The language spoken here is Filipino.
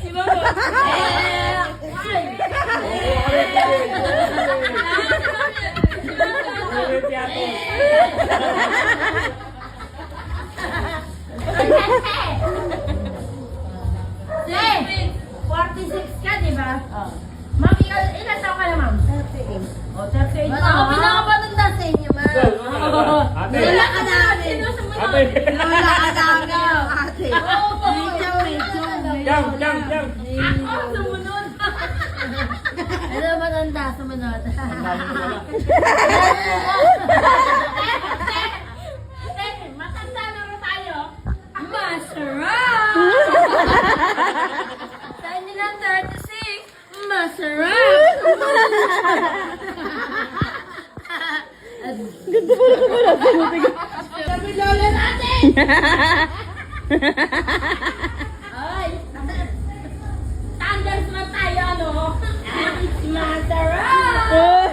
Si Mamo. Say, 46 ka, di ba? Ma'am, ilan taon ka na, ma'am? 38. Oh, 38 Ba't ka. ako pinakamatanda sa inyo, ma'am? Ate. Lola ka namin. Ate. Lola ka namin. Ate. Medyo. Jam, jam, jam. Ako, sumunod. Ano matanda? Sumunod. Matanda na ba tayo? Masarap! Sa inyo ng 36, masarap! Sabi lola natin! Ay, standards man tayo, ano? Masarap!